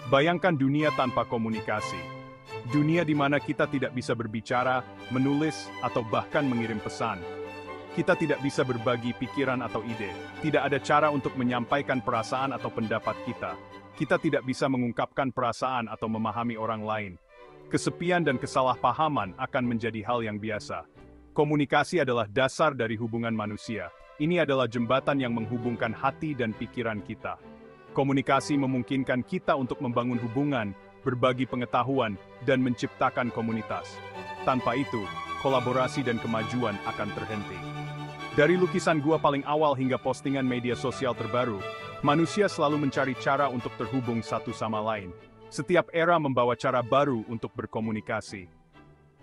Bayangkan dunia tanpa komunikasi. Dunia di mana kita tidak bisa berbicara, menulis, atau bahkan mengirim pesan. Kita tidak bisa berbagi pikiran atau ide. Tidak ada cara untuk menyampaikan perasaan atau pendapat kita. Kita tidak bisa mengungkapkan perasaan atau memahami orang lain. Kesepian dan kesalahpahaman akan menjadi hal yang biasa. Komunikasi adalah dasar dari hubungan manusia. Ini adalah jembatan yang menghubungkan hati dan pikiran kita. Komunikasi memungkinkan kita untuk membangun hubungan, berbagi pengetahuan, dan menciptakan komunitas. Tanpa itu, kolaborasi dan kemajuan akan terhenti. Dari lukisan gua paling awal hingga postingan media sosial terbaru, manusia selalu mencari cara untuk terhubung satu sama lain. Setiap era membawa cara baru untuk berkomunikasi.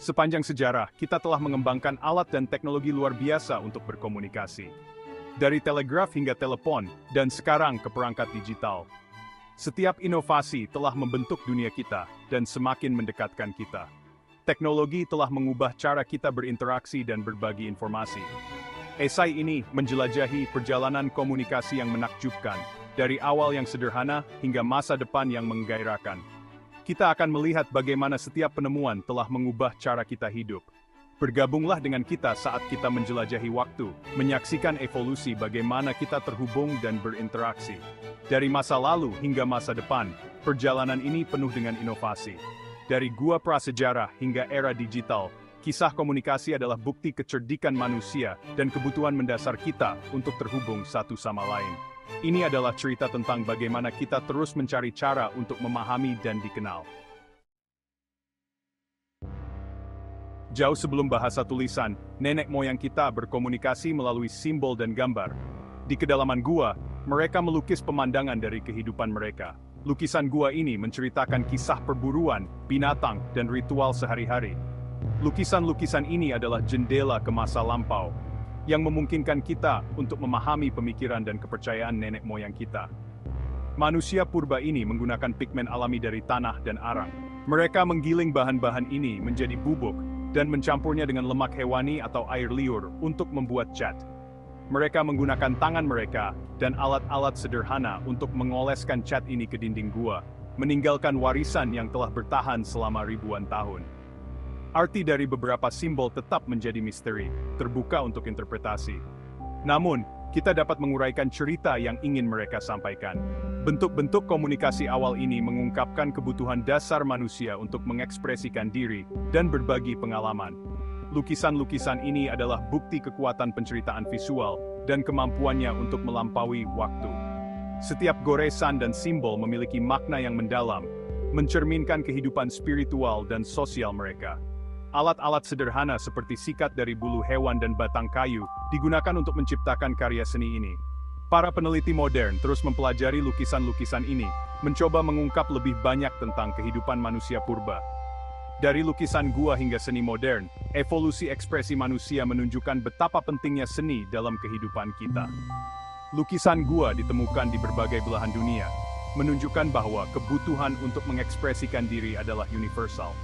Sepanjang sejarah, kita telah mengembangkan alat dan teknologi luar biasa untuk berkomunikasi. Dari telegraf hingga telepon, dan sekarang ke perangkat digital. Setiap inovasi telah membentuk dunia kita, dan semakin mendekatkan kita. Teknologi telah mengubah cara kita berinteraksi dan berbagi informasi. Esai ini menjelajahi perjalanan komunikasi yang menakjubkan, dari awal yang sederhana hingga masa depan yang menggairahkan. Kita akan melihat bagaimana setiap penemuan telah mengubah cara kita hidup. Bergabunglah dengan kita saat kita menjelajahi waktu, menyaksikan evolusi bagaimana kita terhubung dan berinteraksi. Dari masa lalu hingga masa depan, perjalanan ini penuh dengan inovasi. Dari gua prasejarah hingga era digital, kisah komunikasi adalah bukti kecerdikan manusia dan kebutuhan mendasar kita untuk terhubung satu sama lain. Ini adalah cerita tentang bagaimana kita terus mencari cara untuk memahami dan dikenal. Jauh sebelum bahasa tulisan, nenek moyang kita berkomunikasi melalui simbol dan gambar. Di kedalaman gua, mereka melukis pemandangan dari kehidupan mereka. Lukisan gua ini menceritakan kisah perburuan, binatang, dan ritual sehari-hari. Lukisan-lukisan ini adalah jendela ke masa lampau, yang memungkinkan kita untuk memahami pemikiran dan kepercayaan nenek moyang kita. Manusia purba ini menggunakan pigmen alami dari tanah dan arang. Mereka menggiling bahan-bahan ini menjadi bubuk, dan mencampurnya dengan lemak hewani atau air liur untuk membuat cat. Mereka menggunakan tangan mereka dan alat-alat sederhana untuk mengoleskan cat ini ke dinding gua, meninggalkan warisan yang telah bertahan selama ribuan tahun. Arti dari beberapa simbol tetap menjadi misteri, terbuka untuk interpretasi. Namun, kita dapat menguraikan cerita yang ingin mereka sampaikan. Bentuk-bentuk komunikasi awal ini mengungkapkan kebutuhan dasar manusia untuk mengekspresikan diri dan berbagi pengalaman. Lukisan-lukisan ini adalah bukti kekuatan penceritaan visual dan kemampuannya untuk melampaui waktu. Setiap goresan dan simbol memiliki makna yang mendalam, mencerminkan kehidupan spiritual dan sosial mereka. Alat-alat sederhana seperti sikat dari bulu hewan dan batang kayu digunakan untuk menciptakan karya seni ini. Para peneliti modern terus mempelajari lukisan-lukisan ini, mencoba mengungkap lebih banyak tentang kehidupan manusia purba. Dari lukisan gua hingga seni modern, evolusi ekspresi manusia menunjukkan betapa pentingnya seni dalam kehidupan kita. Lukisan gua ditemukan di berbagai belahan dunia, menunjukkan bahwa kebutuhan untuk mengekspresikan diri adalah universal.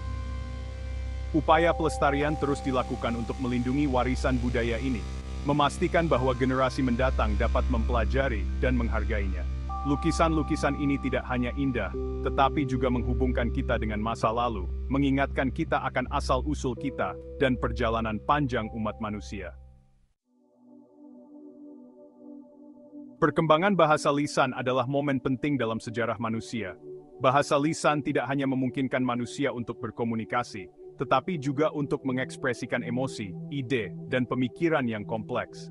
Upaya pelestarian terus dilakukan untuk melindungi warisan budaya ini, memastikan bahwa generasi mendatang dapat mempelajari dan menghargainya. Lukisan-lukisan ini tidak hanya indah, tetapi juga menghubungkan kita dengan masa lalu, mengingatkan kita akan asal-usul kita, dan perjalanan panjang umat manusia. Perkembangan bahasa lisan adalah momen penting dalam sejarah manusia. Bahasa lisan tidak hanya memungkinkan manusia untuk berkomunikasi, tetapi juga untuk mengekspresikan emosi, ide, dan pemikiran yang kompleks.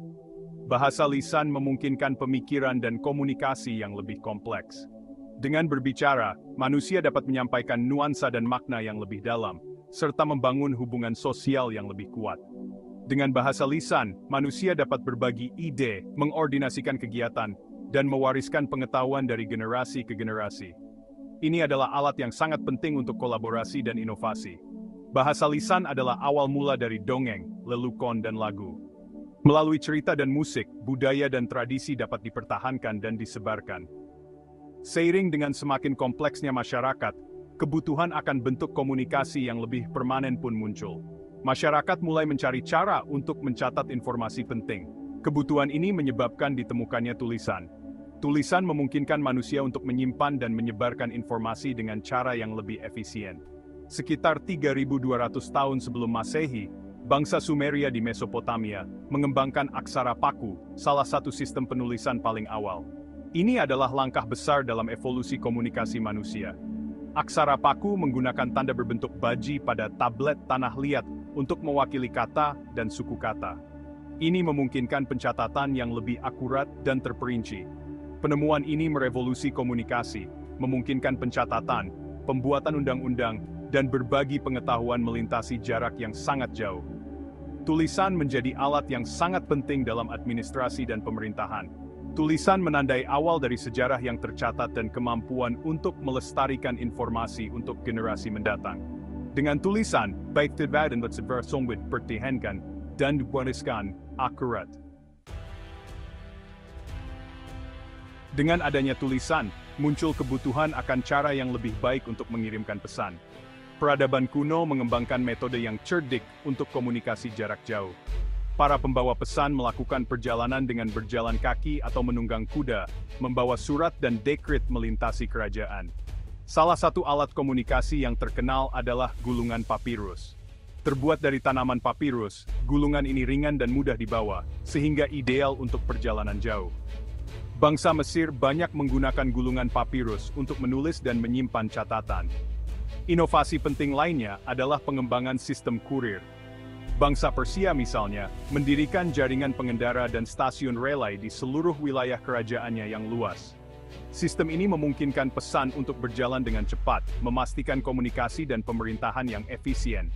Bahasa lisan memungkinkan pemikiran dan komunikasi yang lebih kompleks. Dengan berbicara, manusia dapat menyampaikan nuansa dan makna yang lebih dalam, serta membangun hubungan sosial yang lebih kuat. Dengan bahasa lisan, manusia dapat berbagi ide, mengordinasikan kegiatan, dan mewariskan pengetahuan dari generasi ke generasi. Ini adalah alat yang sangat penting untuk kolaborasi dan inovasi. Bahasa lisan adalah awal mula dari dongeng, lelukon, dan lagu. Melalui cerita dan musik, budaya dan tradisi dapat dipertahankan dan disebarkan. Seiring dengan semakin kompleksnya masyarakat, kebutuhan akan bentuk komunikasi yang lebih permanen pun muncul. Masyarakat mulai mencari cara untuk mencatat informasi penting. Kebutuhan ini menyebabkan ditemukannya tulisan. Tulisan memungkinkan manusia untuk menyimpan dan menyebarkan informasi dengan cara yang lebih efisien. Sekitar 3.200 tahun sebelum Masehi, bangsa Sumeria di Mesopotamia mengembangkan aksara paku, salah satu sistem penulisan paling awal. Ini adalah langkah besar dalam evolusi komunikasi manusia. Aksara paku menggunakan tanda berbentuk baji pada tablet tanah liat untuk mewakili kata dan suku kata. Ini memungkinkan pencatatan yang lebih akurat dan terperinci. Penemuan ini merevolusi komunikasi, memungkinkan pencatatan, pembuatan undang-undang, dan berbagi pengetahuan melintasi jarak yang sangat jauh. Tulisan menjadi alat yang sangat penting dalam administrasi dan pemerintahan. Tulisan menandai awal dari sejarah yang tercatat dan kemampuan untuk melestarikan informasi untuk generasi mendatang. Dengan tulisan, baik tidak dan sumber pertahankan dan diwariskan akurat. Dengan adanya tulisan, muncul kebutuhan akan cara yang lebih baik untuk mengirimkan pesan. Peradaban kuno mengembangkan metode yang cerdik untuk komunikasi jarak jauh. Para pembawa pesan melakukan perjalanan dengan berjalan kaki atau menunggang kuda, membawa surat dan dekret melintasi kerajaan. Salah satu alat komunikasi yang terkenal adalah gulungan papirus. Terbuat dari tanaman papirus, gulungan ini ringan dan mudah dibawa, sehingga ideal untuk perjalanan jauh. Bangsa Mesir banyak menggunakan gulungan papirus untuk menulis dan menyimpan catatan. Inovasi penting lainnya adalah pengembangan sistem kurir. Bangsa Persia misalnya, mendirikan jaringan pengendara dan stasiun relay di seluruh wilayah kerajaannya yang luas. Sistem ini memungkinkan pesan untuk berjalan dengan cepat, memastikan komunikasi dan pemerintahan yang efisien.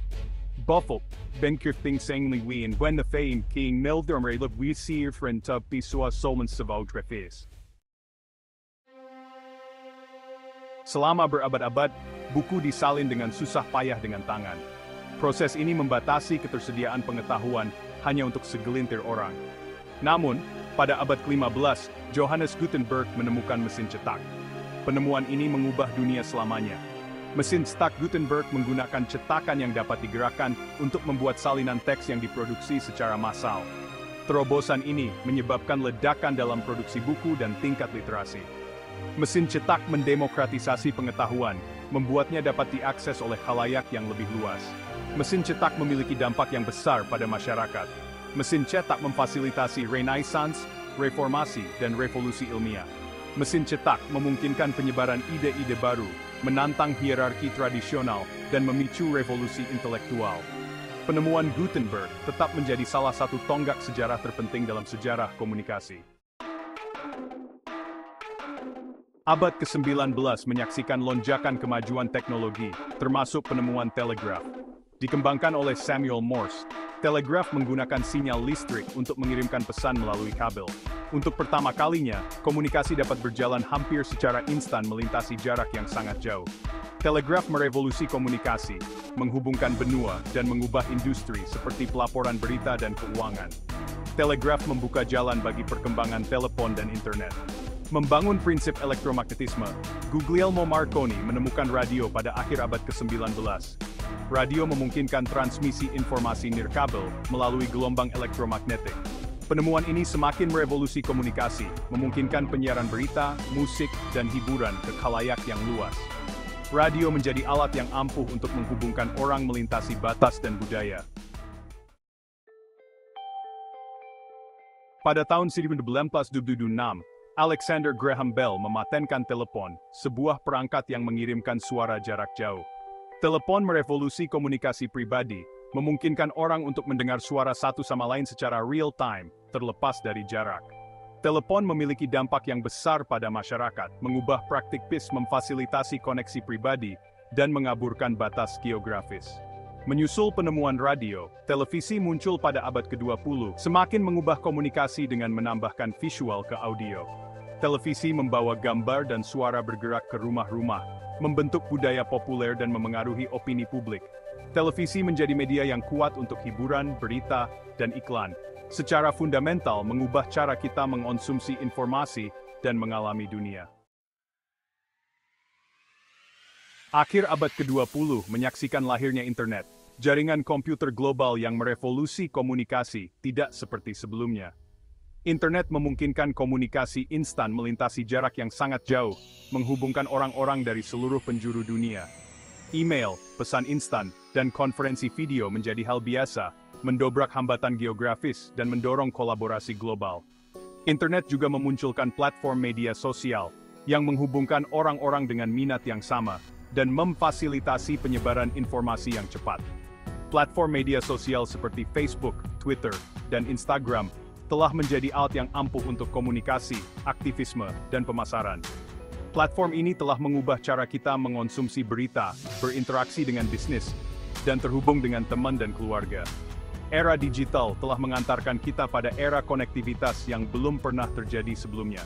Buffalo, Benkirting Sengli Wien, when the fame King Milderm Relab we see friend of Pisua Solman Savau Trefis. Selama berabad-abad, buku disalin dengan susah payah dengan tangan. Proses ini membatasi ketersediaan pengetahuan hanya untuk segelintir orang. Namun, pada abad ke-15, Johannes Gutenberg menemukan mesin cetak. Penemuan ini mengubah dunia selamanya. Mesin cetak Gutenberg menggunakan cetakan yang dapat digerakkan untuk membuat salinan teks yang diproduksi secara massal. Terobosan ini menyebabkan ledakan dalam produksi buku dan tingkat literasi. Mesin cetak mendemokratisasi pengetahuan, membuatnya dapat diakses oleh khalayak yang lebih luas. Mesin cetak memiliki dampak yang besar pada masyarakat. Mesin cetak memfasilitasi Renaissance, reformasi, dan revolusi ilmiah. Mesin cetak memungkinkan penyebaran ide-ide baru, menantang hierarki tradisional, dan memicu revolusi intelektual. Penemuan Gutenberg tetap menjadi salah satu tonggak sejarah terpenting dalam sejarah komunikasi. Abad ke-19 menyaksikan lonjakan kemajuan teknologi, termasuk penemuan telegraf. Dikembangkan oleh Samuel Morse, telegraf menggunakan sinyal listrik untuk mengirimkan pesan melalui kabel. Untuk pertama kalinya, komunikasi dapat berjalan hampir secara instan melintasi jarak yang sangat jauh. Telegraf merevolusi komunikasi, menghubungkan benua, dan mengubah industri seperti pelaporan berita dan keuangan. Telegraf membuka jalan bagi perkembangan telepon dan internet. Membangun prinsip elektromagnetisme, Guglielmo Marconi menemukan radio pada akhir abad ke-19. Radio memungkinkan transmisi informasi nirkabel melalui gelombang elektromagnetik. Penemuan ini semakin merevolusi komunikasi, memungkinkan penyiaran berita, musik, dan hiburan ke khalayak yang luas. Radio menjadi alat yang ampuh untuk menghubungkan orang melintasi batas dan budaya. Pada tahun 1926, Alexander Graham Bell mematenkan telepon, sebuah perangkat yang mengirimkan suara jarak jauh. Telepon merevolusi komunikasi pribadi, memungkinkan orang untuk mendengar suara satu sama lain secara real-time, terlepas dari jarak. Telepon memiliki dampak yang besar pada masyarakat, mengubah praktik PIS memfasilitasi koneksi pribadi, dan mengaburkan batas geografis. Menyusul penemuan radio, televisi muncul pada abad ke-20, semakin mengubah komunikasi dengan menambahkan visual ke audio. Televisi membawa gambar dan suara bergerak ke rumah-rumah, membentuk budaya populer dan memengaruhi opini publik. Televisi menjadi media yang kuat untuk hiburan, berita, dan iklan. Secara fundamental mengubah cara kita mengonsumsi informasi dan mengalami dunia. Akhir abad ke-20 menyaksikan lahirnya internet, jaringan komputer global yang merevolusi komunikasi tidak seperti sebelumnya. Internet memungkinkan komunikasi instan melintasi jarak yang sangat jauh, menghubungkan orang-orang dari seluruh penjuru dunia. Email, pesan instan, dan konferensi video menjadi hal biasa, mendobrak hambatan geografis dan mendorong kolaborasi global. Internet juga memunculkan platform media sosial yang menghubungkan orang-orang dengan minat yang sama dan memfasilitasi penyebaran informasi yang cepat. Platform media sosial seperti Facebook, Twitter, dan Instagram telah menjadi alat yang ampuh untuk komunikasi, aktivisme, dan pemasaran. Platform ini telah mengubah cara kita mengonsumsi berita, berinteraksi dengan bisnis, dan terhubung dengan teman dan keluarga. Era digital telah mengantarkan kita pada era konektivitas yang belum pernah terjadi sebelumnya.